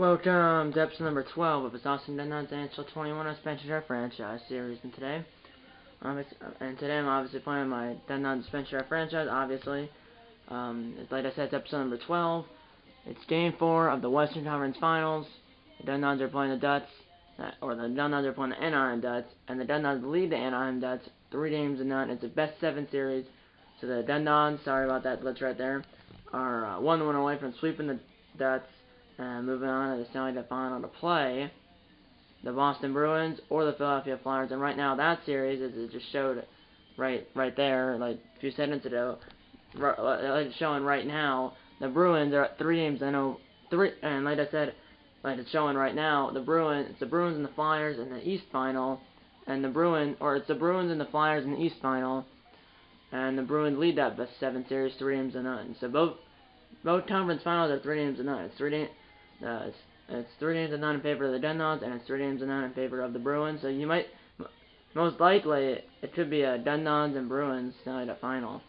Welcome to episode number 12 of this awesome NHL 21 Suspension Draft Franchise series. And today I'm obviously playing my Suspension Draft Franchise, obviously. Like I said, it's episode number 12. It's game 4 of the Western Conference Finals. The Dun-Duns are playing the Ducks, or the Dun-Duns are playing the Anaheim Ducks, and the Dun-Duns lead the Anaheim Ducks 3-0. It's a best 7 series. So the Dun-Duns, sorry about that glitch right there, are 1 away from sweeping the Ducks. And moving on to the Stanley Cup Final to play the Boston Bruins or the Philadelphia Flyers. And right now, that series, as it just showed right there, like a few seconds ago, it's showing right now, the Bruins are at 3-0. And like I said, like it's showing right now, it's the Bruins and the Flyers in the East Final, and it's the Bruins and the Flyers in the East Final, and the Bruins lead that best 7 series 3-0. So both conference finals are 3-0. It's 3-0 in favor of the Dun-Duns, and it's 3-0 in favor of the Bruins. So you might, most likely, it could be a Dun-Duns and Bruins Stanley Cup Final.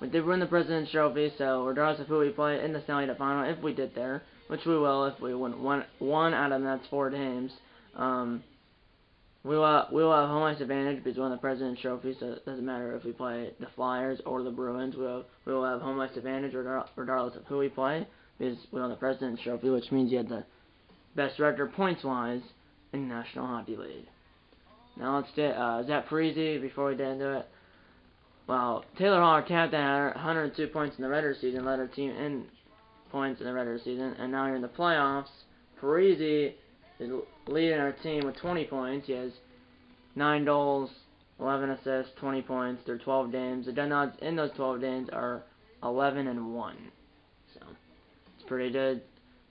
We did win the President's Trophy, so regardless of who we play in the Stanley Cup Final, if we did there, which we will if we win one out of the next 4 games, we will have home ice advantage because we won the President's Trophy, so it doesn't matter if we play the Flyers or the Bruins. We will have home ice advantage regardless of who we play, because we won the President's Trophy, which means you had the best record points-wise in the National Hockey League. Now let's get Zach Parise before we get into it. Well, Taylor Hall, captain, had 102 points in the regular season, led our team in points in the regular season, and now here in the playoffs, Parise is leading our team with 20 points. He has 9 goals, 11 assists, 20 points through 12 games. The Dun-Duns in those 12 games are 11-1. So it's pretty good.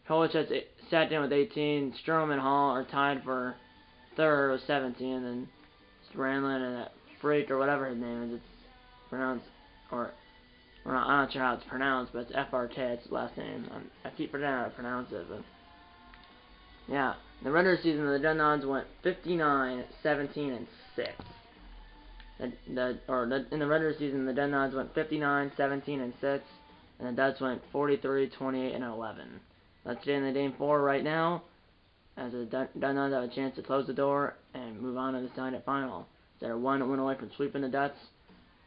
Kovalchuk's sat down with 18. Sturm and Hall are tied for third with 17. And then Ranlin and that freak or whatever his name is, it's pronounced, or I'm not sure how it's pronounced, but it's FRK, it's his last name. I keep forgetting how to pronounce it, but yeah. In the regular season, the Dun-Duns went 59, 17, and 6. In the regular season, the Dun-Duns went 59, 17, and 6, and the Ducks went 43, 28, and 11. Let's get into Game 4 right now, as the Dun-Duns have a chance to close the door and move on to the Stanley Cup Final. They're 1 away from sweeping the Ducks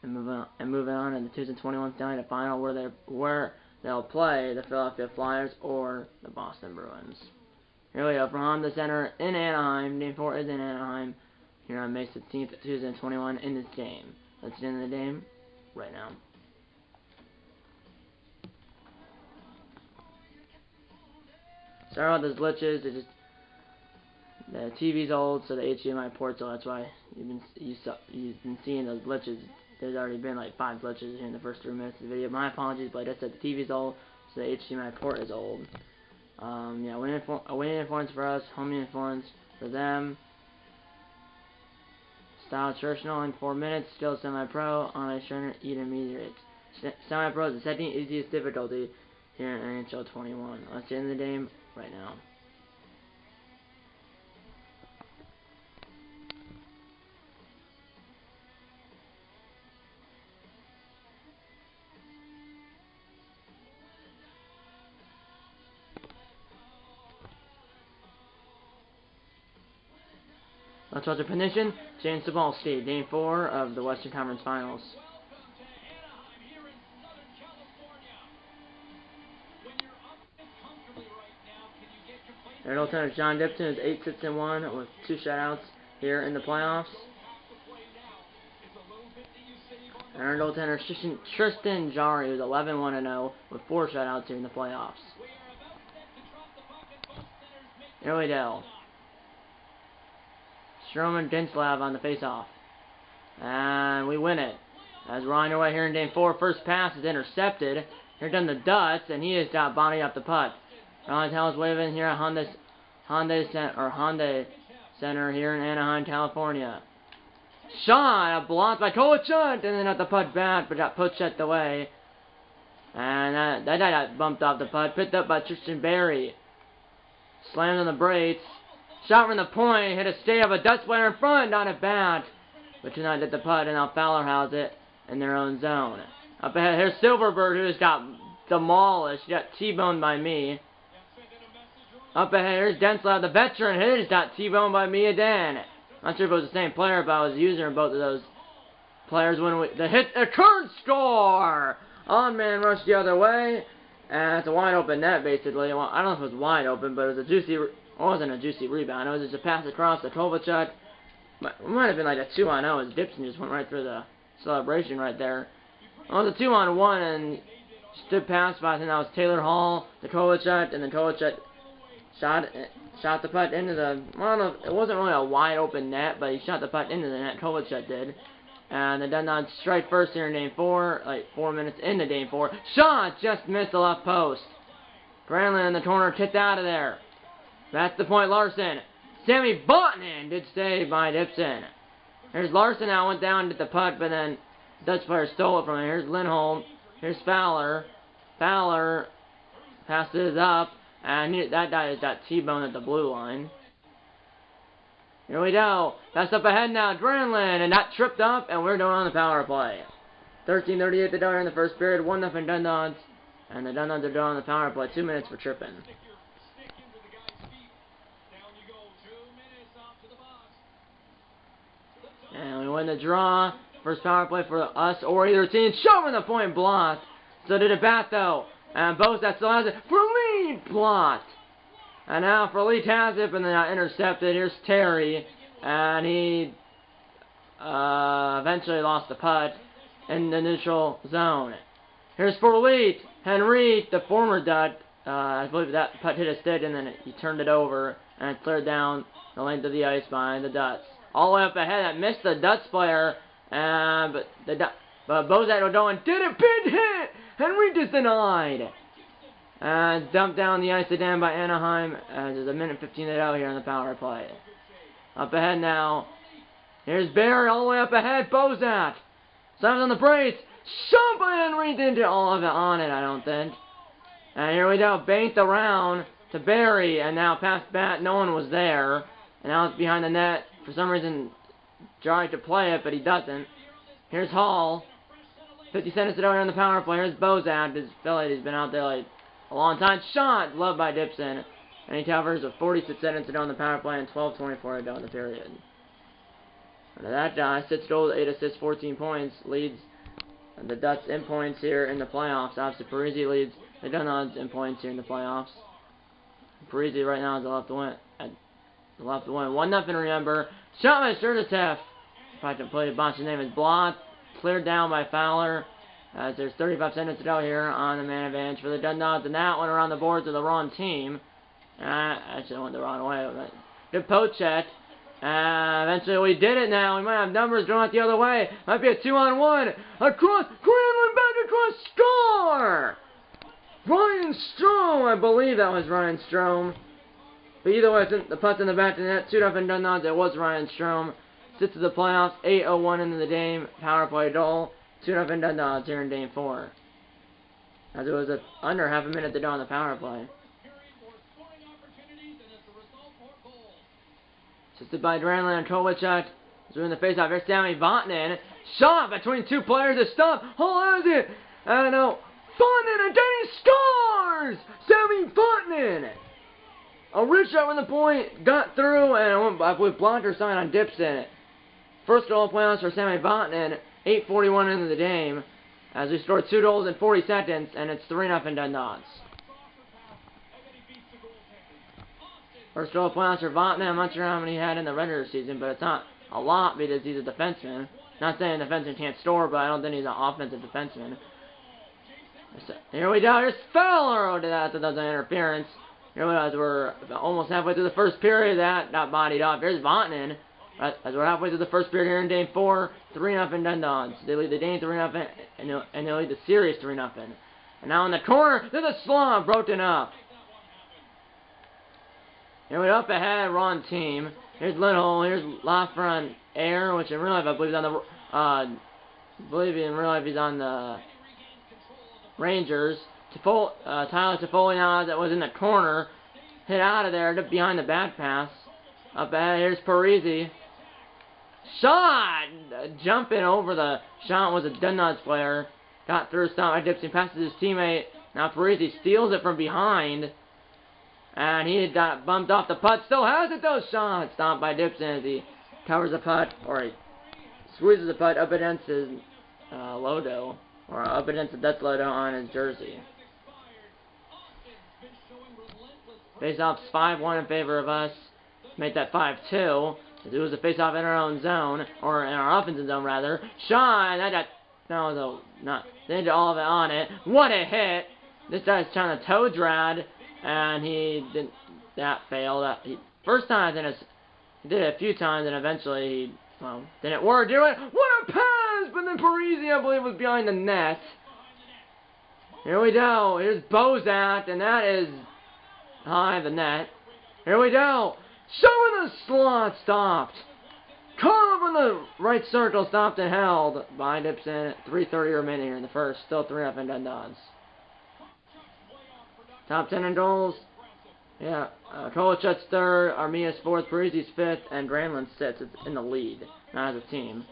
and moving on to the 2021 Stanley Cup Final, where they'll play the Philadelphia Flyers or the Boston Bruins. Here we go, from Honda Center in Anaheim. Game 4 is in Anaheim, here on May 16th, 2021, in this game. Let's get into the game right now. Sorry about those glitches. The TV's old, so the HDMI port's old. That's why you've been seeing those glitches. There's already been like 5 glitches here in the first 3 minutes of the video. My apologies, but like I said, the TV's old, so the HDMI port is old. Yeah, away uniforms for us, home uniforms for them. Style traditional in 4 minutes, skill semi-pro, on ice trainer, intermediate. Semi-pro is the second easiest difficulty here in NHL 21. Let's get in the game right now. Let's watch the position. James Cebulski, Game 4 of the Western Conference Finals. Our goaltender John Dipton is 8-6-1 with 2 shutouts here in the playoffs. And our goaltender Tristan Jarry is 11-1-0 with 4 shutouts here in the playoffs. Here we go. Stroman Dinslav on the face-off. And we win it. As we're on our way here in Game 4, first pass is intercepted. Here come the Ducks, and he has got body off the puck. Ron Tell's waving here at Hyundai Center here in Anaheim, California. Shot, a block by Kovalchuk, and then at the puck back, but got pushed out the way. And that guy got bumped off the puck, picked up by Tristan Barry. Slammed on the brakes. Shot from the point, hit a stay of a Dutch player in front, not a bat. But tonight hit the putt, and now Fowler has it in their own zone. Up ahead, here's Silverberg, who just got demolished, got T-boned by me. Up ahead, here's Denslav, the veteran. He just got T-boned by Mia Dan. Not sure if it was the same player, but I was using both of those players when the hit occurred. Score! On-man rush the other way. And it's a wide open net, basically. Well, I don't know if it was wide open, but it was a juicy... It wasn't a juicy rebound. It was just a pass across to Kovalchuk. It might have been like a 2-on-0 as Dixon just went right through the celebration right there. It was a 2-on-1 and stood past by, I think that was Taylor Hall to Kovalchuk, and then Kovalchuk shot the puck into the, I don't know, it wasn't really a wide open net, but he shot the puck into the net, Kovalchuk did. And the Dundons strike first here in Game 4, like 4 minutes into Game 4. Shot just missed the left post. Granlund in the corner, tipped out of there. That's the point, Larson. Sammy Botnin did save by Dipson. Here's Larson now, went down, did the puck, but then Dutch player stole it from him. Here's Lindholm. Here's Fowler. Fowler passes up, and that guy has got T-boned at the blue line. Here we go. That's up ahead now. Granlund, and that tripped up, and we're going on the power play. 13:38 to go in the first period. 1-0 Dundons, and the Dundons are doing on the power play. 2 minutes for tripping. And we win the draw. First power play for us or either team. Shoving the point blocked. So did it bat though. And Bozak still has it. For lead blocked. And now for Lee has it, and then intercepted. Here's Terry. And he eventually lost the putt in the neutral zone. Here's for Lee. Henry, the former Dut. I believe that putt hit a stick, and then he turned it over. And it cleared down the length of the ice behind the Duts. All the way up ahead, that missed the Dutch player, but Bozak O'Dolan did a big hit! Henry just denied! And dumped down the ice again by Anaheim, as there's a minute 15 to go here on the power play. Up ahead now, here's Barry all the way up ahead, Bozak! Slams on the brace, shot by Henry, didn't do all of it on it, I don't think. And here we go, banked around to Barry, and now past bat, no one was there. And now it's behind the net. For some reason, tried to play it, but he doesn't. Here's Hall. 50 seconds to go here on the power play. Here's Bozak. This fella, he's been out there like a long time. Shot! Loved by Dipson. And he covers with 46 seconds to go on the power play and 12:24 to go in the period. And that guy, 6 goals, 8 assists, 14 points, leads the Ducks in points here in the playoffs. Obviously, Parisi leads the Dundons in points here in the playoffs. Parisi right now is left to win. Left to win. 1-0, remember. Shot by Sherdatev. If I can play a bunch, his name is blocked. Cleared down by Fowler. As there's 35 seconds to go here on the man advantage for the Dundons. And that went around the boards of the wrong team. Actually, went the wrong way. But good poke check. Eventually we did it now. We might have numbers going out the other way. Might be a 2-on-1. Across. Granlund back across. Score! Ryan Strome. I believe that was Ryan Strome. But either way, the putt's in the back of the net. 2-0 Dundons. It was Ryan Strome. Sits to the playoffs. 8:01 into the game. Power play goal. 2-0 Dundons here in Game 4. As it was under half a minute to go on the power play. Assisted by Granlund and Kovalchuk. Doing the face-off. Here's Sammy Vatanen. Shot between two players to stop. Hall has it. I don't know. Vatanen again. He scores! Sammy Vatanen. A rich shot from the point, got through, and I believe blocker sign on Dipson. First goal playoffs for Sammy Vatanen, 8:41 into the game, as we scored 2 goals in 40 seconds, and it's 3-0 Dundons. First goal playoffs for Vatanen. I'm not sure how many he had in the regular season, but it's not a lot because he's a defenseman. Not saying a defenseman can't score, but I don't think he's an offensive defenseman. Here we go. Here's Fowler. Oh, that's an interference. Here we go, as we're almost halfway through the first period, that got bodied off. There's Vatanen. As we're halfway through the first period here in Game 4, 3-0 Dundons. They lead the game 3-0, and they lead the series 3-0. And now in the corner, there's a slump broken up. Here we go, up ahead, wrong team. Here's Lindholm. Here's Lafreniere Air, which in real life I believe is on the he's on the Rangers. Tyler Toffoli now that was in the corner, hit out of there, behind the back pass. Up ahead, here's Parisi. Shot! Jumping over the shot was a Dundons player. Got through, stopped by Dipson, passes his teammate. Now Parisi steals it from behind. And he got bumped off the putt. Still has it though. Shot stopped by Dipson as he covers the putt, or he squeezes the putt up against his logo, or up against the Dutch logo on his jersey. Face-off's 5-1 in favor of us. Make that 5-2. It was a face-off in our own zone, or in our offensive zone rather. Sean, that was they did all of it on it. What a hit! This guy's trying to toe drag, and he didn't. That failed. First time, he did it a few times, and eventually he didn't work. Do it. What a pass! But then Parisi, I believe, was behind the net. Here we go. Here's Bozak, and that is high the net. Here we go. Showing the slot, stopped. Caught up in the right circle, stopped and held by Dipson. 3:30 remaining here in the first. Still 3-0 in Dundons. Top 10 in goals. Yeah, Kovalchuk's third, Armia's fourth, Parisi's fifth, and Granlund's sixth in the lead, not as a team.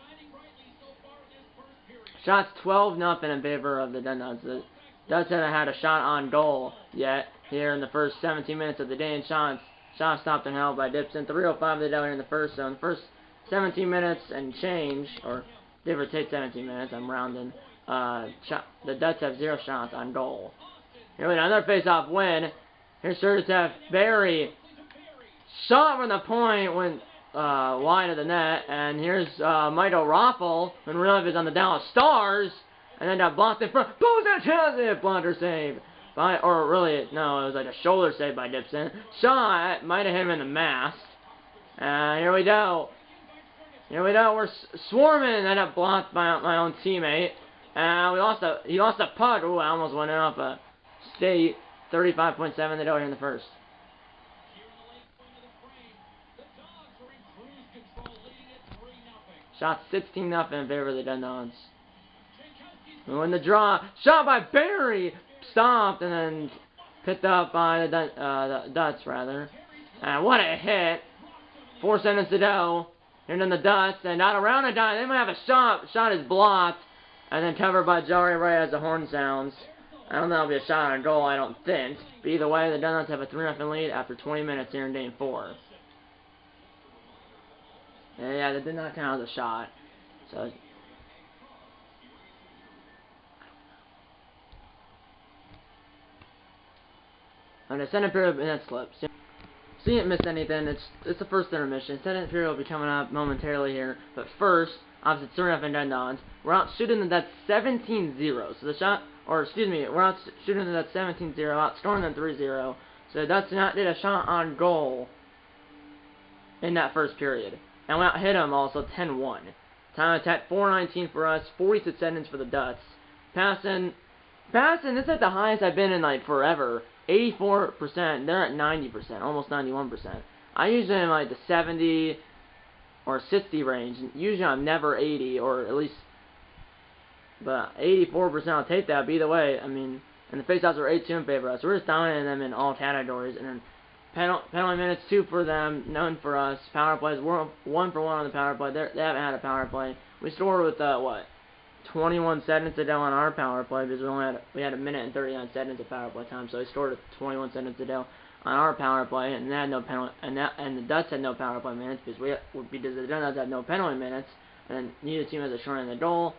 Shots 12-0 in favor of the Dundons. The Ducks haven't had a shot on goal yet here in the first 17 minutes of the day, and shot stopped and held by Dipson. 3:05 of the day in the first, so in the first 17 minutes and change, or give or take 17 minutes, I'm rounding, the Ducks have 0 shots on goal. Here we go, another face-off win. Here's Sergachev. Barry. Shot from the point, went wide of the net. And here's Michael Raffel, when real life is on the Dallas Stars. And then got blocked in front. Bozak has it! Blocker save. Or really, no, it was like a shoulder save by Dipson. Shot might have hit him in the mast. Here we go. Here we go. We're swarming. And got blocked by my own teammate. And he lost a puck. Ooh, I almost went off a state. 35.7 the door in the first. Shot 16-0 in favor of the Dundons. We win the draw. Shot by Barry. Stopped and then picked up by the Ducks, rather. And what a hit. 4 seconds to go. Here then the Ducks. And not around a guy. They might have a shot. Shot is blocked. And then covered by Jari right as the horn sounds. I don't think that'll be a shot on goal, I don't think. But either way, the Dundons have a 3-0 lead after 20 minutes here in Game 4. And yeah, that did not count as a shot. So, on the second period, minute slips. So you didn't miss anything. It's the first intermission. Second period will be coming up momentarily here. But first, obviously, it's 3-0 in Dundons. We're out shooting the Ducks 17-0. So the shot. Or, excuse me, we're out shooting them at 17-0, outscoring them 3-0. So that's not did a shot on goal in that first period. And we hit them also 10-1. Time attack 4:19 for us, 46 seconds for the Ducks. Passing, this is at the highest I've been in like forever. 84%, they're at 90%, almost 91%. I usually am like the 70 or 60 range. Usually I'm never 80, or at least. But 84%, I'll take that. But either way, I mean, and the faceoffs are 8-2 in favor of us. So we're just dominating them in all categories. And then penalty minutes, 2 for them, none for us. Power plays, we're 1 for 1 on the power play. They haven't had a power play. We scored with, 21 seconds to go on our power play, because we had a minute and 39 seconds of power play time. So we scored with 21 seconds to go on our power play, and they had no penalty, and the Ducks had no power play minutes, because the Dundons had no penalty minutes, and neither team has a short in the goal.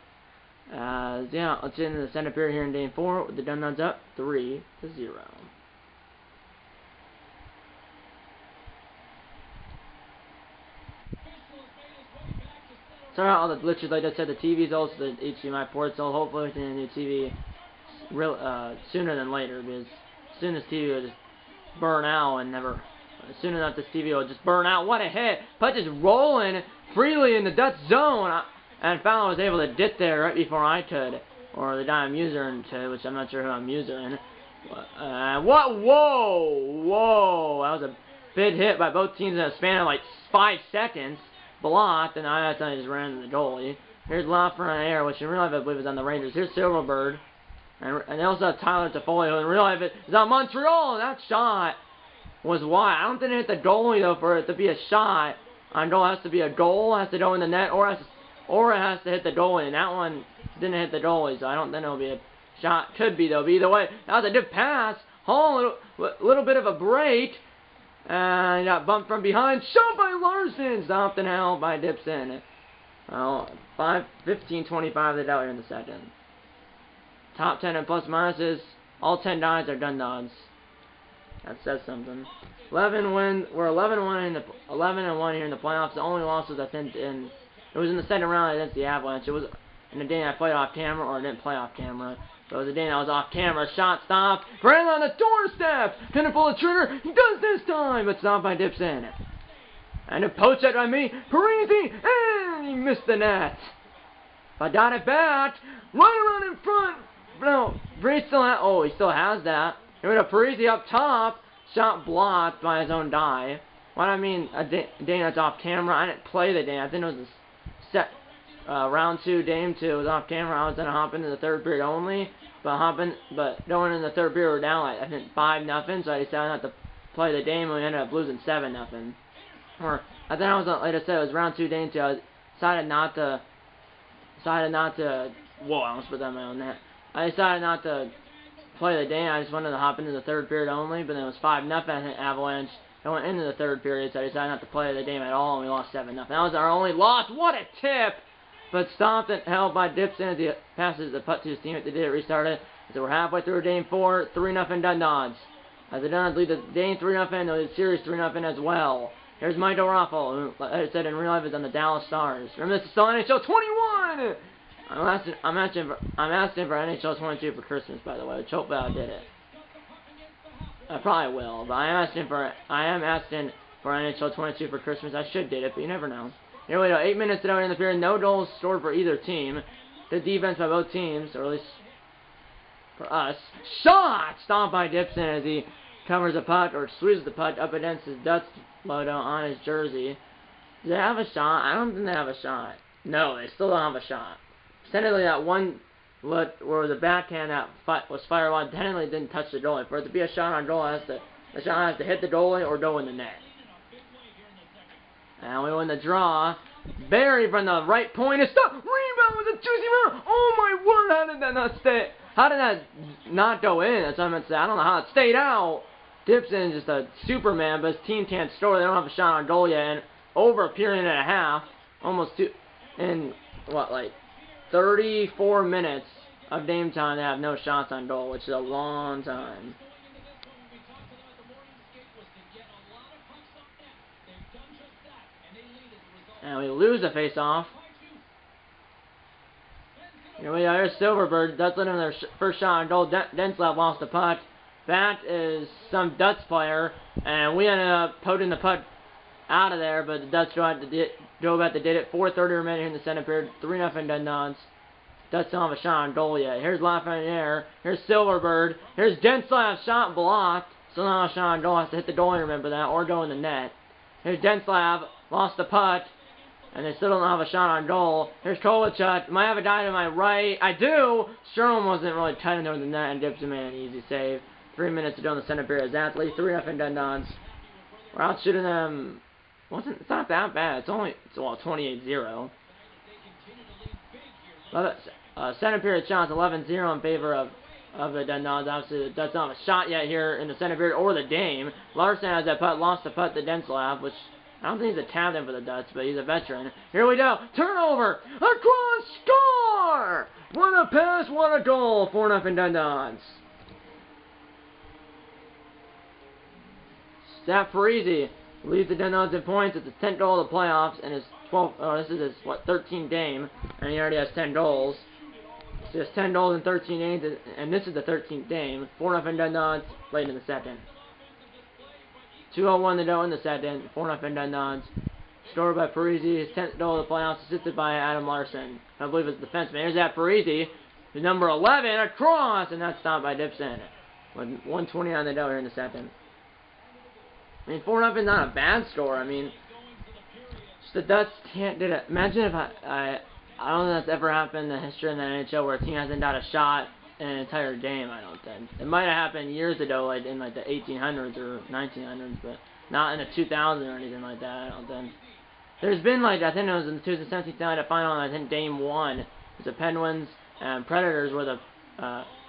Yeah, let's get into the center period here in Game 4 with the Dundons up 3-0. Sorry about all the glitches, like I said, the TV's old, so the HDMI port's old. Hopefully we can get a new TV sooner than later, because as soon as TV will just burn out and never, soon enough this TV will just burn out. What a hit! Puck is rolling freely in the Dutch zone. And Fowler was able to get there right before I could, or the guy I'm using to, which I'm not sure who I'm using. What? Whoa! That was a big hit by both teams in a span of like 5 seconds. Blocked, and I accidentally just ran into the goalie. Here's Laffer on air, which in real life I believe is on the Rangers. Here's Silverberg, and they also have Tyler Toffoli, who in real life is on Montreal. And that shot was wide. I don't think it hit the goalie though for it to be a shot on goal. It has to be a goal, it has to go in the net, or it has to hit the goalie, and that one didn't hit the goalie, so I don't think it'll be a shot. Could be, though. But either way, that was a good pass. Hall, little bit of a break. And he got bumped from behind. Shot by Larson. Stopped and held by Dibson. 15-25 they dealt here in the second. Top 10 and plus minuses. All 10 dies are Dundons. That says something. 11 win. We're 11-1 in the 11-1 here in the playoffs. The only loss was I think it was in the second round against the Avalanche. It was in the day I played off camera or I didn't play off camera. But it was the day I was off camera. Shot stopped. Brandon on the doorstep. Gonna pull the trigger. He does this time, but stopped by Dibson. And a poach that by me. Parisi, and he missed the net. But got it back. Right around in front. No, Brady still has. Oh, he still has that. Here we go. Parisi up top. Shot blocked by his own die. What I mean, a day that's off camera. I didn't play the day. I think it was a round 2, game 2. It was off camera. I was gonna hop into the third period only, but going in the third period we're down like I think 5-0. So I decided not to play the game, and we ended up losing 7-0. Or I think I was like I said, it was round 2, game 2. I decided not to. Whoa! I almost put that in my own net. I decided not to play the game. I just wanted to hop into the third period only, but then it was 5-0. I think Avalanche. I went into the third period, so I decided not to play the game at all, and we lost 7-0. That was our only loss. What a tip! But stopped and held by Dibson as he passes the putt to his teammate. They did it, restarted. So we're halfway through game 4, 3-0 Dundons. As the Dundons lead the game 3-0, they lead the series 3-0 as well. Here's Mike Raffel, who, like I said, in real life is on the Dallas Stars. Remember, this is still NHL 21! I'm asking for NHL 22 for Christmas, by the way, which hopefully I did it. I probably will, but I am asking for NHL 22 for Christmas. I should did it, but you never know. Here we go, 8 minutes to go in the period. No goals scored for either team. Good defense by both teams, or at least for us. Shot! Stomped by Dibson as he covers the puck, or squeezes the puck up against his Dutch logo on his jersey. Do they have a shot? I don't think they have a shot. No, they still don't have a shot. Technically, that one look where the backhand that was fired on technically didn't touch the goalie. For it to be a shot on goal, the shot has to hit the goalie or go in the net. And we win the draw. Barry from the right point is stuck. Rebound with a juicy run. Oh my word! How did that not stay? How did that not go in? That's what I meant to say. I don't know how it stayed out. Dibson's just a Superman, but his team can't score. They don't have a shot on goal yet. And over a period and a half, almost in what, like 34 minutes of game time, they have no shots on goal, which is a long time. And we lose the face-off. Here we go. Here's Silverberg. That's letting their first shot on goal. Denslav lost the puck. That is some Dutch player, and we ended up poking the puck out of there, but the Dutch drove back to did it. 4:30 remaining in the second period. 3-0 Dundons. Dutch don't have a shot on goal yet. Here's Lafreniere. Here's Silverberg. Here's Denslav. Shot blocked. Still not a shot on goal. Has to hit the goalie, remember that, or go in the net. Here's Denslav. Lost the puck. And they still don't have a shot on goal. Here's Kovalchuk. Might have a guy to my right. I do! Sherman wasn't really tight into the net, and Dibson made an easy save. 3 minutes to go in the center period. Athlete 3-0 Dundons. We're out shooting them. It's not that bad. It's 28-0. Center period shots 11-0 in favor of the Dundons. Obviously, the Dutch don't have a shot yet here in the center period or the game. Larson has that putt, lost the putt to Denslav, which I don't think he's a captain for the Dutch, but he's a veteran. Here we go. Turnover. Across. Score! What a pass. What a goal. 4-0 Dundons. Stat Parisi leads the Dundons in points. It's his 10th goal of the playoffs, and his 12th. Oh, this is his 13th game, and he already has 10 goals. So he has 10 goals in 13 games, and this is the 13th game. 4-0 Dundons late in the second. 2:01 to go in the second. 4-0 Dundons. Scored by Parisi. His 10th goal of the playoffs, assisted by Adam Larson. I believe it's the defenseman. Here's that Parisi. His number 11 across, and that's stopped by Dibson. With 1:20 to go here in the second. I mean, 4-0 is not a bad score. I mean, just the Dutch can't did it. Imagine if I don't think that's ever happened in the history of the NHL where a team hasn't got a shot in an entire game. I don't think it might have happened years ago, like in like the 1800s or 1900s, but not in the 2000s or anything like that. I don't think. There's been like I think it was in the 2017 Stanley final. I think game 1 was the Penguins and Predators were the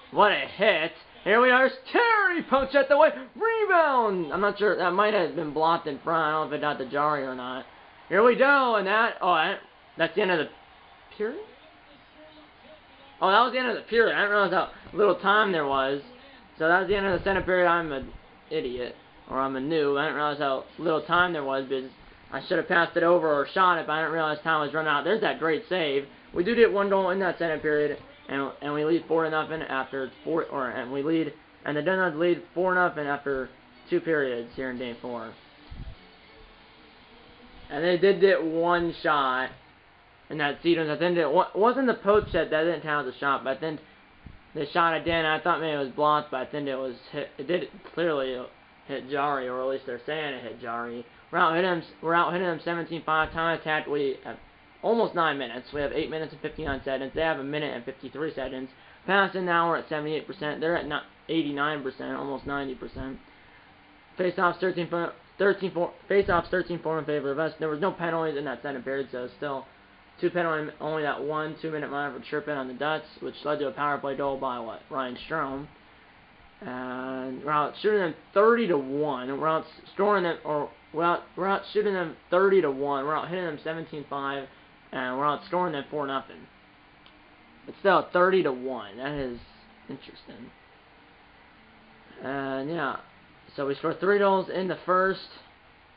what a hit. Here we are. Terry pokes at the way. Rebound. I'm not sure. That might have been blocked in front. I don't know if it got to Jari or not. Here we go. And that's the end of the period? Oh, that was the end of the period. I didn't realize how little time there was. So that was the end of the second period. I'm an idiot. Or I'm a noob. I didn't realize how little time there was because I should have passed it over or shot it, but I didn't realize time was running out. There's that great save. We do get one goal in that second period, and we lead 4-0 after and the Dundons lead 4-0 after 2 periods here in Game 4. And they did get one shot in that sequence. I think it wasn't the post shot that didn't count as a shot, but I think the shot again. I thought maybe it was blocked, but I think it was hit. It did clearly hit Jari, or at least they're saying it hit Jari. We're out hitting them 17-5. Time attack. We have almost 9 minutes. We have 8 minutes and 59 seconds. They have 1 minute and 53 seconds. Passing now we're at 78%. They're at 89%, almost 90%. Face-offs 13-4 in favor of us. There was no penalties in that second period, so still 2 penalties, only that 1 2-minute minor for tripping on the Dutch, which led to a power play goal by Ryan Strome. And we're out shooting them 30-1. We're out scoring them, or we're out shooting them 30-1. We're out hitting them 17-5, and we're out scoring them 4-0. But still 30-1. That is interesting. And yeah, so we scored 3 goals in the first,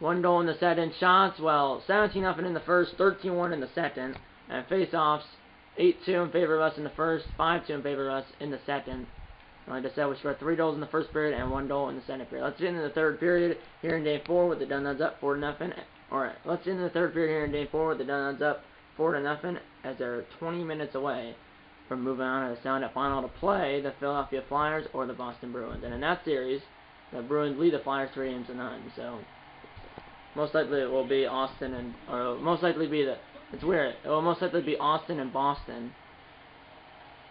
1 goal in the second. Shots, well, 17-0 in the first, 13-1 in the second, and face-offs 8-2 in favor of us in the first, 5-2 in favor of us in the second. Like I said, we scored 3 goals in the first period and 1 goal in the second period. Let's get into the third period here in Game 4 with the Dundons up 4-0. Alright, let's get into the third period here in Game 4 with the Dundons up 4-0 as they're 20 minutes away from moving on to the Stanley Cup final to play the Philadelphia Flyers or the Boston Bruins. And in that series, the Bruins lead the Flyers 3-0. So most likely it will be Austin and, or most likely be the, it's weird, it will most likely be Austin and Boston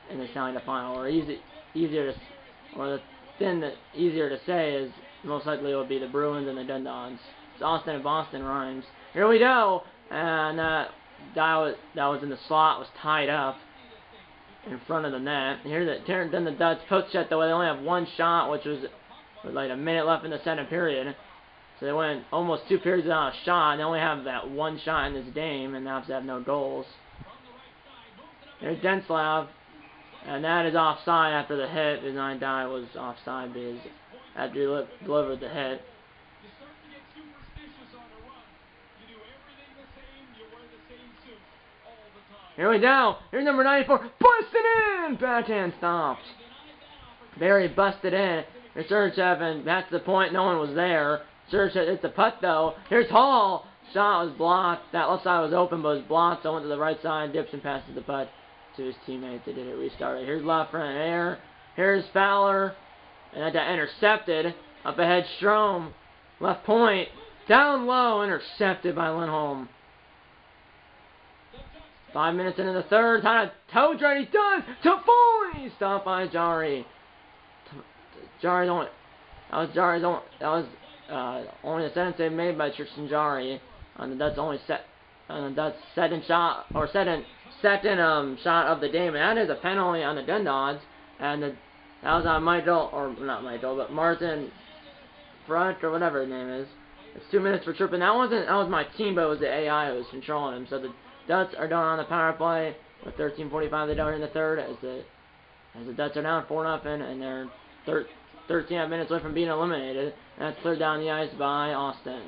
in the Stanley Cup final. Or easier to say is most likely it will be the Bruins and the Dundons. It's Austin and Boston rhymes. Here we go, and that was in the slot, was tied up in front of the net. Then the Dutch post shot though. They only have 1 shot, which was with like a minute left in the second period. So they went almost 2 periods without a shot, and they only have that 1 shot in this game, and now they have no goals. There's Denslav. And that is offside after the hit. The 9 die was offside because after he delivered the hit. Here we go. Here's number 94. Busted in! Backhand stopped. Barry busted in. There's Sergachev, and that's the point. No one was there. Sergachev, it's a putt though. Here's Hall. Shot was blocked. That left side was open, but it was blocked. So I went to the right side. Gibson passes the putt to his teammate. They did it restarted. Here's Lafreniere in air. Here's Fowler. And that intercepted. Up ahead, Strome. Left point. Down low. Intercepted by Lindholm. 5 minutes into the third. Time to toe drag. He's done. Toffoli. Stopped by Jari. Jari's only. That was only a sentence they made by Tristan Jari on the Dutch second shot or second shot of the game, and that is a penalty on the Dundons, and that was on Michael, or not Michael, but Martin Front or whatever his name is. It's 2 minutes for tripping. That was my team, but it was the AI who was controlling him. So the Dutch are down on the power play with 13:45 to go in the third, as the Dutch are down 4-0, and they're 13 minutes away from being eliminated. And that's cleared down the ice by Austin.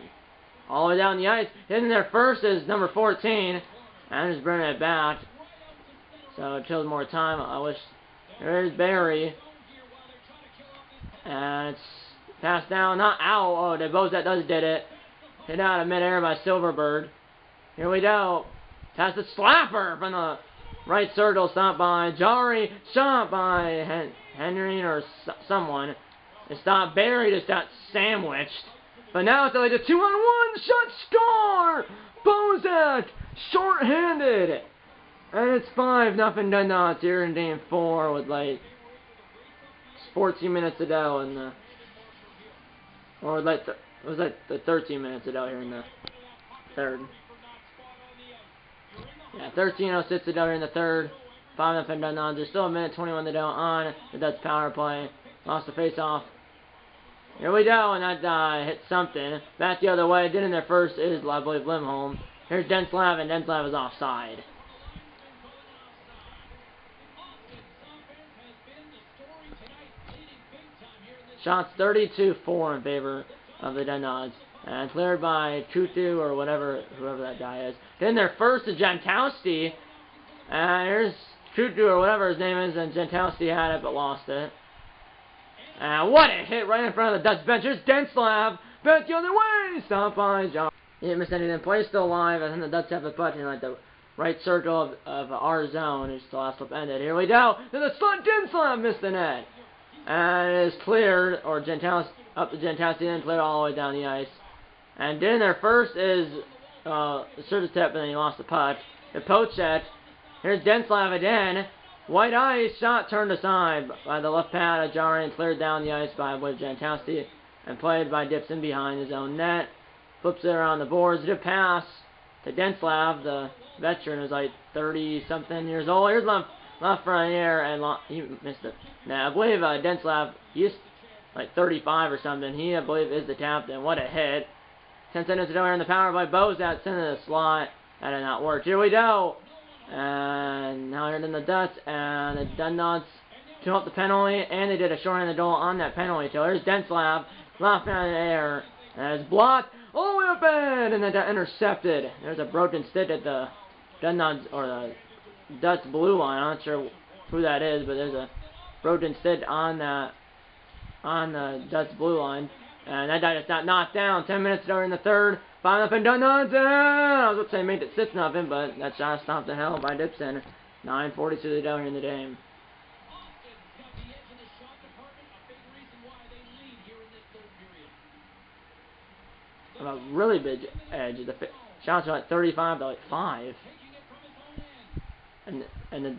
All the way down the ice, hitting there first is number 14, and just bringing it back. So it kills more time. I wish. There's Barry, and it's passed down, not out. Oh, that did it. Hit out of midair by Silverberg. Here we go. Pass the slapper from the right circle, stopped by Jari, shot by Henry or someone. It stopped. Barry just got sandwiched. But now it's like a 2-on-1 shot score! Bozak, short-handed! And it's 5-0 Dundons here in Game 4 with like 14 minutes to go in the, or like it was like the 13 minutes to go here in the third. Yeah, 13:06 to go here in the third. 5-0 Dundons. There's still a minute 21 to go on the Dutch power play. Lost the face-off. Here we go, and that hit something. Back the other way. Did in there first is, I believe, Limholm. Here's Denslav, and Denslav is offside. Shots 32-4 in favor of the Denods. And cleared by Tutu or whatever, whoever that guy is. Then their first to Jankowski. And here's Tutu or whatever his name is, and Jankowski had it but lost it. And what a hit right in front of the Dutch bench. Here's Denslav. Back the other way. Stopped by John. He didn't miss anything. Play still alive. I think the Dutch have the puck in like the right circle of our zone. It's the last flip ended. Here we go. To the slot. Denslav missed the net. And it is cleared, or Jankowski, up to Jankowski and cleared all the way down the ice. And then their first is Sertatep, and then he lost the puck. The Pochet. Here's Denslav again. White ice, shot turned aside by the left pad of Jari and cleared down the ice by Jankowski and played by Dixon behind his own net. Flips it around the boards. Did a pass to Denslav, the veteran, who's like 30-something years old. Here's left front air, and he missed it. Now, I believe Denslav, he's like 35 or something. He, I believe, is the captain. What a hit. 10 seconds to go here in the power by Bozat, sent in the slot. That did not work. Here we go. And now here in the Dutch, and the Denods took up the penalty, and they did a short-handed goal on that penalty. So here's Denslav, left hand in the air, and it's blocked all the way up in, and then intercepted. There's a broken stick at the Denods, or the Dutch blue line. I'm not sure who that is, but there's a broken stick on the Dutch blue line. And that guy just got knocked down. 10 minutes ago in the third. 5-0 Denods. I was going to say made it 6-0, but that shot stopped the hell by Dixon. 9:42 to go here in the game. A really big edge. The shots are like 35 to like 5. And the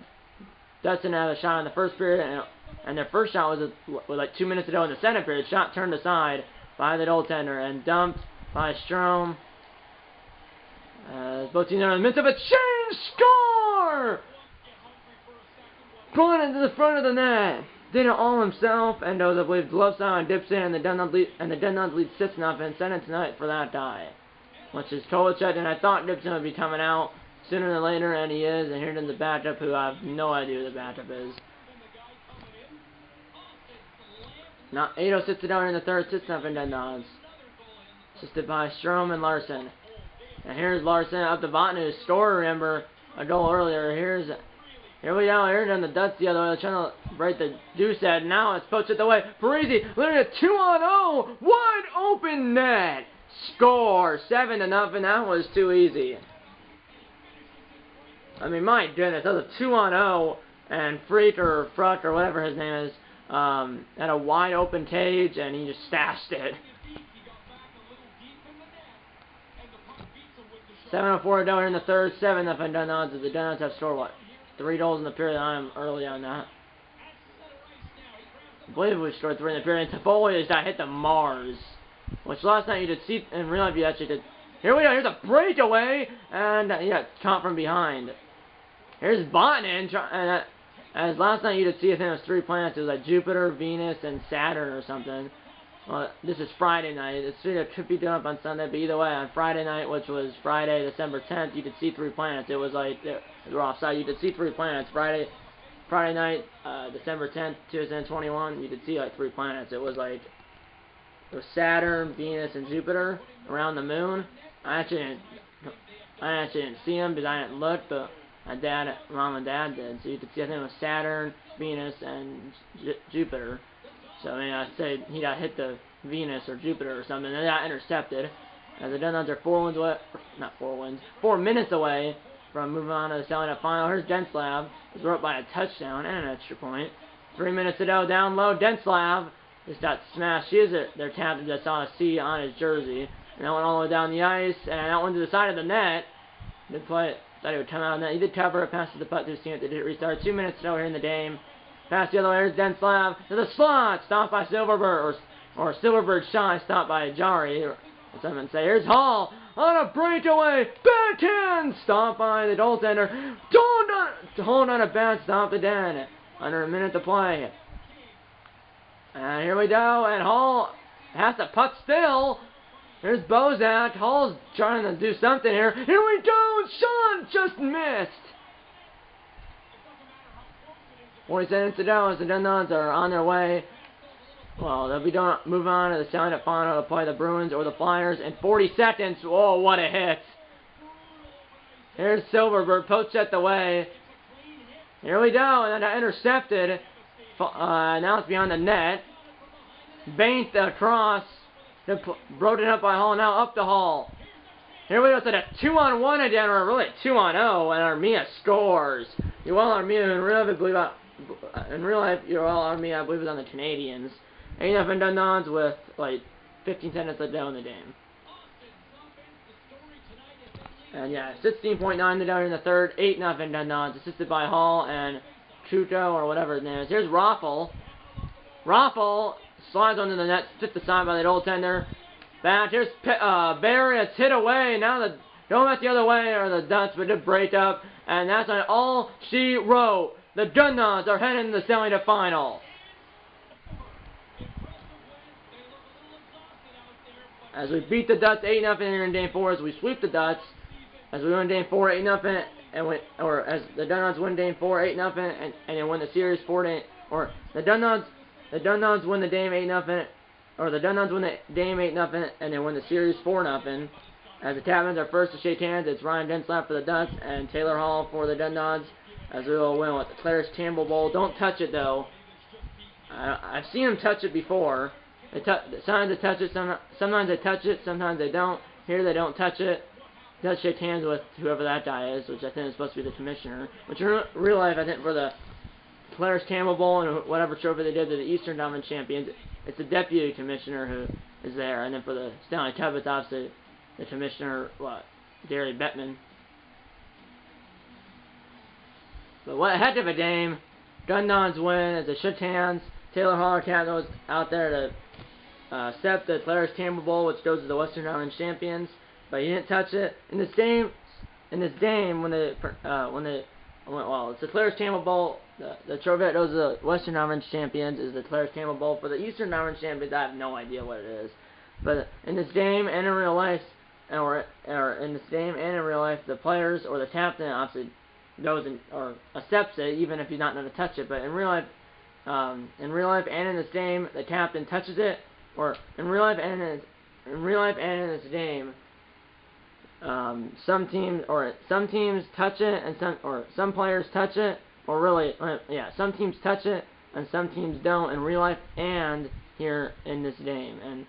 Dutton had a shot in the first period, and their first shot was like 2 minutes ago in the second period. Shot turned aside by the goaltender and dumped by Strom. Both teams are in the midst of a change. Score! Going into the front of the net. Did it all himself, and those, I believe, glove side and dips in, and the Denods lead 6-0. Sent it tonight for that guy, which is Kolacek, and I thought Dixon would be coming out sooner than later, and he is, and here's the backup, who I have no idea who the backup is. Not 8:06 to go in the third, 6-0 Denods. Assisted by Strom and Larson. And here's Larson up to Botnu, scored, remember, a goal earlier. Here we go, here's on the Dutch the other way, trying to break the deuce at. Now it's poached the way. Parisi, literally a 2-on-0, wide open net. Score, 7-0, that was too easy. I mean, my goodness, that was a 2-on-0, and Freak or Fruck or whatever his name is, had a wide open cage, and he just stashed it. 7:04 down here in the third, 7-0 Denods, as the Denods have scored, what, 3 goals in the period. I'm early on that. I believe we scored 3 in the period, and Toffoli just got hit to Mars, which last night you did see, in real life you actually did. Here we go, here's a breakaway, and he got caught from behind. Here's Botnin, and as last night you did see, I think it was 3 planets. It was like Jupiter, Venus, and Saturn or something. Well, this is Friday night. It's could be done up on Sunday, but either way, on Friday night, which was Friday, December 10th, you could see 3 planets. It was like, they were offside. You could see 3 planets. Friday night, December 10th, 2021, you could see like 3 planets. It was like, it was Saturn, Venus, and Jupiter around the moon. I actually didn't see them because I didn't look, but my mom and dad did. So you could see, I think it was Saturn, Venus, and Jupiter. So I mean, I'd say he got hit to Venus or Jupiter or something, and they got intercepted. As the Denods are 4 minutes away from moving on to the Stanley Cup final. Here's Denslav. He's up by a touchdown and an extra point. 3 minutes to go, down low. Denslav just got smashed. He is their captain. Just saw a C on his jersey, and that went all the way down the ice, and that went to the side of the net. Did play it. Thought he would come out of the net. He did cover it, passed the puck to his team. They did restart. 2 minutes to go here in the game. Pass the other way. Here's Denslav to the slot. Stopped by Silverberg, or Silverberg shot. Stopped by Jari. Or something say. Here's Hall on a breakaway. Backhand. Stopped by the goaltender. Hold on a bad stop again. Under a minute to play. And here we go, and Hall has the puck still. Here's Bozak. Hall's trying to do something here. Here we go, Sean just missed. 40 seconds to go as the Dundons are on their way. Well, they'll be moving on to the Stanley Cup Final to play the Bruins or the Flyers in 40 seconds. Oh, what a hit. Here's Silverberg, pokes it away. Here we go, and then intercepted. Now it's beyond the net. Banked across. Broken up by Hall, now up the Hall. Here we go to the 2-on-1 again, or really 2-on-0, and Armia scores. Yoel Armia, in real life, Yoel Armia, I believe, is on the Canadians. 8-0 Dundons with like 15 seconds left down in the game. And yeah, 16.9 to go in the third, 8-0 Dundons, assisted by Hall and Chuto, or whatever his name is. Here's Raffle. Raffle slides under the net, tipped aside by the goaltender. Back, here's Barry, it's hit away. Now the going back the other way are the Ducks, but did break up. And that's all she wrote. The Dundons are heading to the Stanley Cup Final. As we beat the Ducks 8-0 here in Game 4, as we sweep the Ducks, as we win Game 4 8-0, or as the Dundons win Game 4 8-0, and then win the series 4-8, or the Dundons win the game 8-0, or the Dundons win the game 8-0, and then win the series 4-0. As the captains are first to shake hands, it's Ryan Denslap for the Ducks and Taylor Hall for the Dundons, as we will win with the Claire's Campbell Bowl. Don't touch it though. I've seen them touch it before. Sometimes they touch it, sometimes they touch it, sometimes they don't. Here they don't touch it. Does shake hands with whoever that guy is, which I think is supposed to be the commissioner. Which in real life, I think for the Claire's Campbell Bowl and whatever trophy they did to the Eastern Diamond champions, it's the deputy commissioner who is there. And then for the Stanley Cup, it's obviously the commissioner, Gary Bettman. But what a heck of a game. Dundons win as they shook hands. Taylor Hall goes out there to accept the Claire's Campbell Bowl, which goes to the Western Diamond champions. But he didn't touch it. In this game, when it's the Claire's Campbell Bowl. The trophy that goes to the Western Diamond champions is the Claire's Campbell Bowl. For the Eastern Diamond champions, I have no idea what it is. But in this game and in real life, or in this game and in real life, the players or the captain obviously goes or accepts it, even if he's not going to touch it. But in real life and in this game, the captain touches it. Or in real life and in this game. Some teams touch it, and some players touch it, or really, some teams touch it, and some teams don't in real life and here in this game. And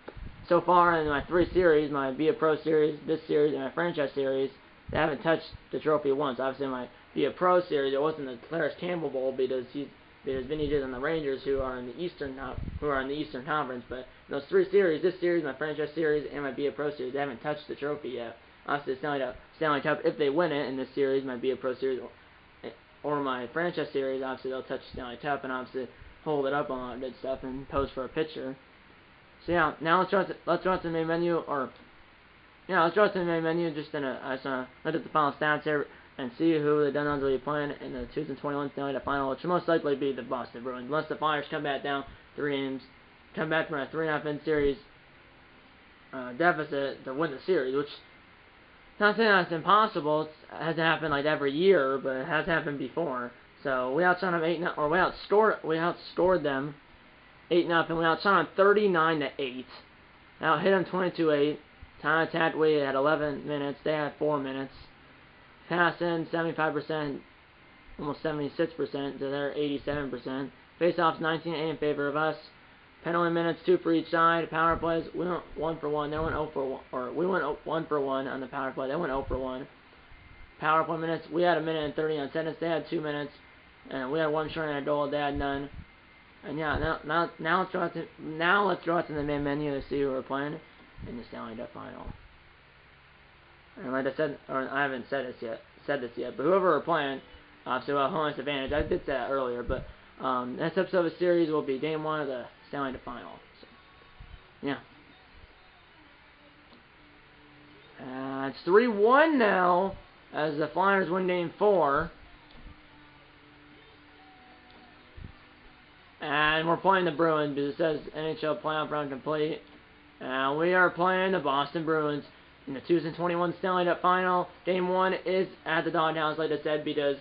so far in my 3 series, my Be a Pro series, this series, and my franchise series, they haven't touched the trophy once. Obviously, in my Be a Pro series, it wasn't the Claire's Campbell Bowl because Vinny did on the Rangers, who are in the Eastern Conference. But in those 3 series, this series, my franchise series, and my Be a Pro series, they haven't touched the trophy yet. Obviously, Stanley Cup, if they win it in this series, might be a Pro Series, or my franchise series, obviously they'll touch Stanley Cup and obviously hold it up on all that good stuff and pose for a picture. So yeah, now let's go to the main menu, let's go to the main menu. I just wanna look at the final stats here and see who the Dundons will be playing in the 2021 Stanley Cup Final, which will most likely be the Boston Bruins, unless the Flyers come back down 3 games, come back from a 3.5 series deficit to win the series, which. Not saying that's impossible. It hasn't happened like every year, but it has happened before. So we outshot them 8-0, or we outscored them 8-0. We outshot them 39-8. Now hit them 22-8. Time attack we had 11 minutes. They had 4 minutes. Pass in 75%, almost 76% to their 87%. Face-offs 19-8 in favor of us. Penalty minutes 2 for each side. Power plays, we went 1 for 1. They went 0 for 1, or we went 1 for 1 on the power play. They went 0 for 1. Power play minutes, we had 1 minute and 39 seconds. They had 2 minutes, and we had 1 short and a goal. They had none. And yeah, now let's go out to the main menu to see who we're playing in the Stanley Cup Final. And like I said, or I haven't said this yet, but whoever we're playing, obviously we'll have home ice advantage. I did say that earlier, but next episode of the series will be Game 1 of the Stanley Cup Final. So, yeah. It's 3-1 now as the Flyers win Game 4. As and we're playing the Bruins because it says NHL playoff round complete. And we are playing the Boston Bruins in the 2021 Stanley Cup Final. Game 1 is at the Doghouse, like I said, because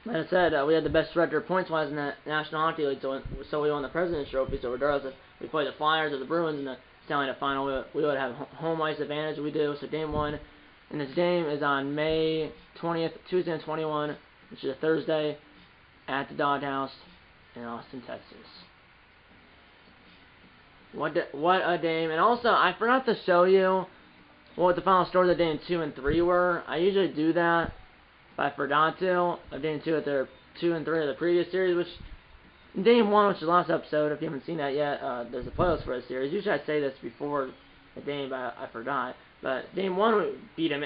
like I said, we had the best record points-wise in the National Hockey League, so we won the President's Trophy. So regardless if we play the Flyers or the Bruins in the Stanley Cup Final, we would have home ice advantage. We do. So Game 1, and this game is on May 20th, 2021, which is a Thursday, at the Doghouse in Austin, Texas. What a game! And also, I forgot to show you what the final scores of Game 2 and 3 were. I usually do that. I forgot to. Game 2 at their 2 and 3 of the previous series, which Game 1, which is the last episode. If you haven't seen that yet, there's a playlist for the series. Usually I say this before the game, but I forgot. But Game 1 we beat them.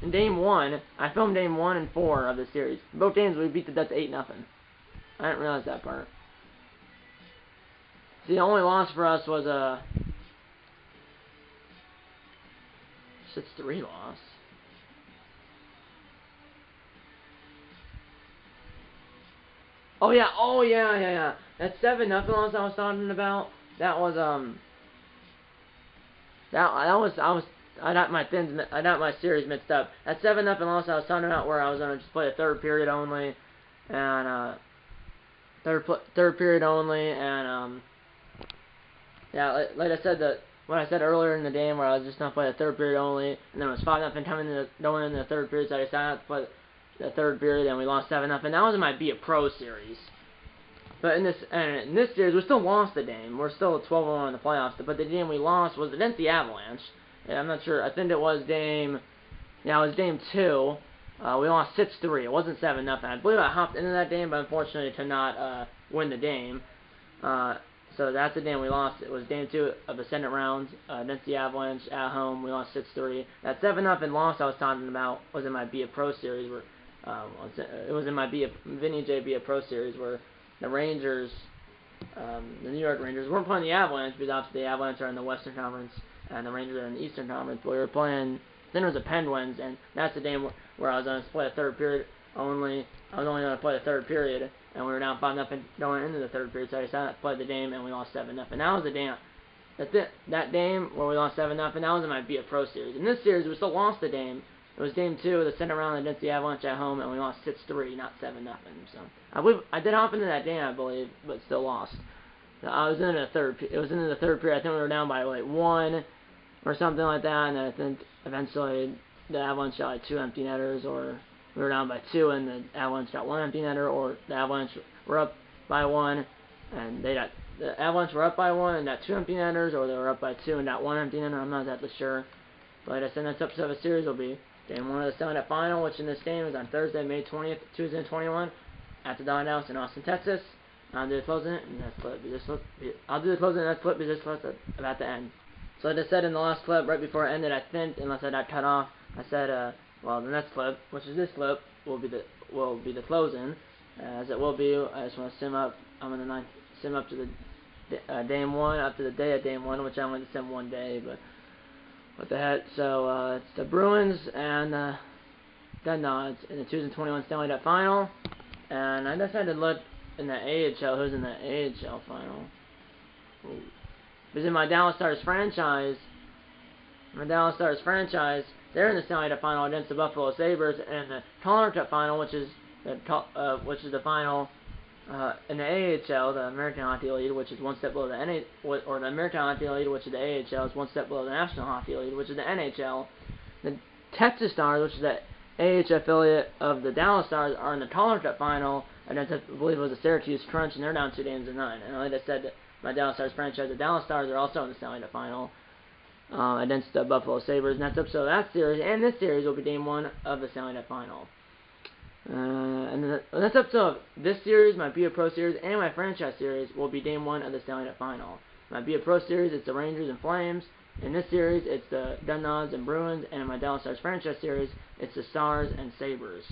In Game 1, I filmed Game 1 and 4 of the series. Both games we beat the Ducks 8-0. I didn't realize that part. See, the only loss for us was a 6-3 loss. Oh yeah. That 7-0 loss I was talking about. That was I got my series mixed up. That 7-0 loss I was talking about, where I was gonna just play the third period only, and third period only, and yeah, like I said, what I said earlier in the game, where I was just gonna play the third period only, and then it was 5-0 going into the third period, so I decided to play the third period, and we lost 7-0. That was in my Be a Pro series. But in this series, we still lost the game. We're still 12-1 in the playoffs. But the game we lost was against the Avalanche. And I'm not sure. I think it was Game 2. We lost 6-3. It wasn't 7-0. I believe I hopped into that game, but unfortunately could not win the game. So that's the game we lost. It was Game 2 of the second round against the Avalanche at home. We lost 6-3. That 7-0 loss I was talking about was in my Be a Pro series, where it was in my Vinny J Be a Pro series, where the Rangers, the New York Rangers, weren't playing the Avalanche, because obviously the Avalanche are in the Western Conference and the Rangers are in the Eastern Conference. But we were playing. Then it was the Penguins, and that's the game where I was going to play the third period only. I was only going to play the third period, and we were down 5-0 going into the third period. So I decided to play the game, and we lost 7-0. And that was the game. That game where we lost 7-0. That was in my Be a Pro series. In this series, we still lost the game. It was Game 2 of the second round against the Avalanche at home, and we lost 6-3, not 7-0. So I believe I did hop into that game, I believe, but still lost. I was in the third. It was into the third period. I think we were down by like 1 or something like that, and then I think eventually the Avalanche got like 2 empty netters, or we were down by 2 and the Avalanche got 1 empty netter, or the Avalanche were up by 1 and the Avalanche were up by 1 and got 2 empty netters, or they were up by 2 and got 1 empty netter. I'm not exactly sure. But like I said, next episode of the series will be Game 1 of the Stanley Cup Final, which in this game is on Thursday, May 20th, 2021, at the Doghouse in Austin, Texas. I'll do the closing and that's clip. I'll do the closing and that's clip, because this clip's about to end. So like I said in the last clip, right before it ended, I think, unless I got cut off, I said, well, the next clip, which is this clip, will be the closing. As it will be, I just want to sim up. I'm gonna sim up to the Game 1, up to the day of Game 1, which I only sim one day, but what the heck. So it's the Bruins and the Nods in the 2021 Stanley Cup Final. And I decided to look in the AHL. Who's in the AHL Final? Ooh. Because in my Dallas Stars franchise, they're in the Stanley Cup Final against the Buffalo Sabres, and the Calder Cup Final, which is the final in the AHL, the American Hockey League, which is one step below the NHL, or the American Hockey League, which is the AHL, is one step below the National Hockey League, which is the NHL. The Texas Stars, which is the AHL affiliate of the Dallas Stars, are in the Calder Cup Final against, I believe it was the Syracuse Crunch, and they're down 2-9. And like I said, my Dallas Stars franchise, the Dallas Stars, are also in the Stanley Cup Final against the Buffalo Sabres. And that's episode of that series, and this series will be Game 1 of the Stanley Cup Final. And the next episode of this series, my Be a Pro series, and my franchise series will be Game 1 of the Stanley Cup Final. My Be a Pro series, it's the Rangers and Flames. In this series, it's the Nods and Bruins. And in my Dallas Stars franchise series, it's the Stars and Sabres.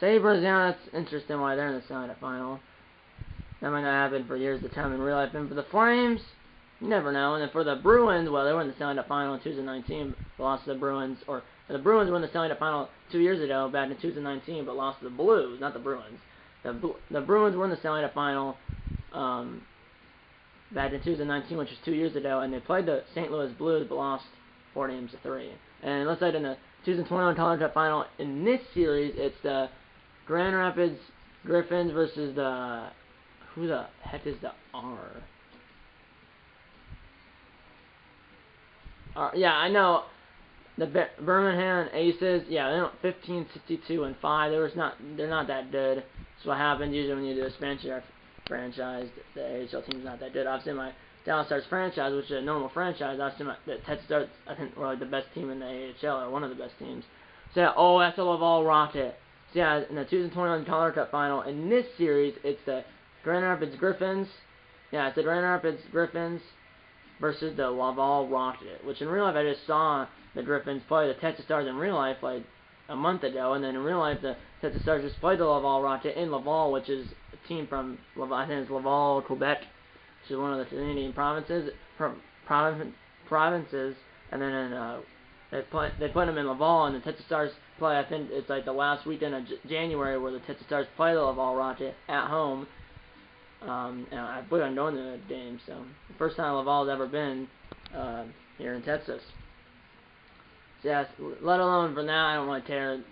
Sabres, yeah, that's interesting why they're in the Stanley Cup Final. That might not happen for years to come in real life. And for the Flames, you never know. And then for the Bruins, well, they were in the Stanley Cup Final in 2019. They lost to the Bruins, or The Bruins won the Stanley Cup final 2 years ago, back in 2019, but lost to the Blues, not the Bruins. The Bruins won the Stanley Cup final back in 2019, which was 2 years ago, and they played the St. Louis Blues, but lost 4-3. And it looks like in the 2021 Calder Cup final, in this series, it's the Grand Rapids Griffins versus the... Who the heck is the R? Yeah, I know. The Birmingham Aces, yeah, they're 15, 62, and 5. They're not that good. That's what happens usually when you do a expansion franchise. The AHL team's not that good. Obviously, my Dallas Stars franchise, which is a normal franchise, obviously the Texas Stars, I think, were like the best team in the AHL, or one of the best teams. So yeah, oh, that's a Laval Rocket. So yeah, in the 2021 Calder Cup final, in this series, it's the Grand Rapids Griffins. Yeah, it's the Grand Rapids Griffins versus the Laval Rocket, which in real life I just saw the Griffins play the Texas Stars in real life like a month ago, and then in real life the Texas Stars just played the Laval Rocket in Laval, which is a team from Laval, I think it's Laval, Quebec, which is one of the Canadian provinces, and then they put them in Laval, and the Texas Stars play, I think it's like the last weekend of January where the Texas Stars play the Laval Rocket at home. And I believe I'm going to the game, so the first time Laval's ever been here in Texas. So yeah, let alone for now, I don't really care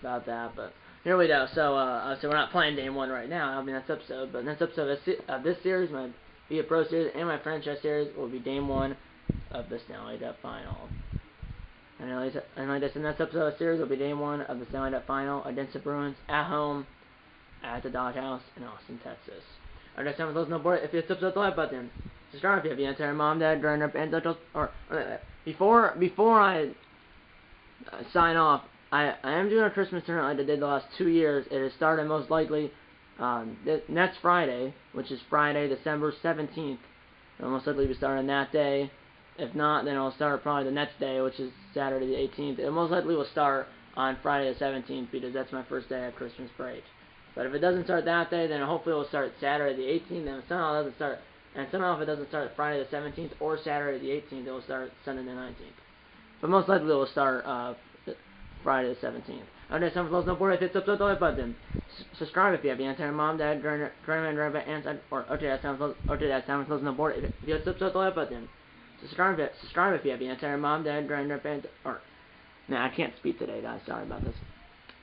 about that, but here we go. So we're not playing game 1 right now. That'll be next episode, but next episode of this series, my Be a Pro series and my franchise series, will be game 1 of the Stanley Cup final. And like I said, next episode of the series will be game 1 of the Stanley Cup final against the Bruins at home at the Doghouse in Austin, Texas. Alright, next time, for those on board, if you subscribe to the like button, subscribe if you have the entire mom, dad, grandmother, and uncles, or before I sign off, I am doing a Christmas tournament like I did the last 2 years. It is starting most likely next Friday, which is Friday, December 17th. It'll most likely be starting that day. If not, then it'll start probably the next day, which is Saturday the 18th. It most likely will start on Friday the 17th because that's my first day of Christmas break. But if it doesn't start that day, then hopefully it will start Saturday the 18th. And somehow it doesn't start, and somehow if it doesn't start Friday the 17th or Saturday the 18th, it will start Sunday the 19th. But most likely it will start Friday the 17th. Okay, so for those on board, hit the like button. Subscribe if you have the entire mom, dad, grandma, aunt, or that's time for those on board. If you hit the like button. Subscribe if you have the entire mom, dad, grandma, or nah, I can't speak today, guys. Sorry about this.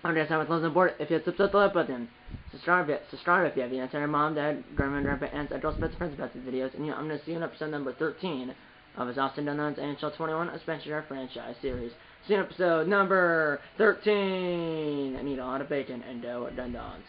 Okay, that's time for closing the board. If you hit the like button. Subscribe if you have the entire mom, dad, grandma, aunts, uncles, friends about these videos. And I'm going to see you in episode number 13 of his Austin Dundon's NHL 21 Expansion Franchise Series. See you in episode number 13. I need a lot of bacon and dough at Dundon's.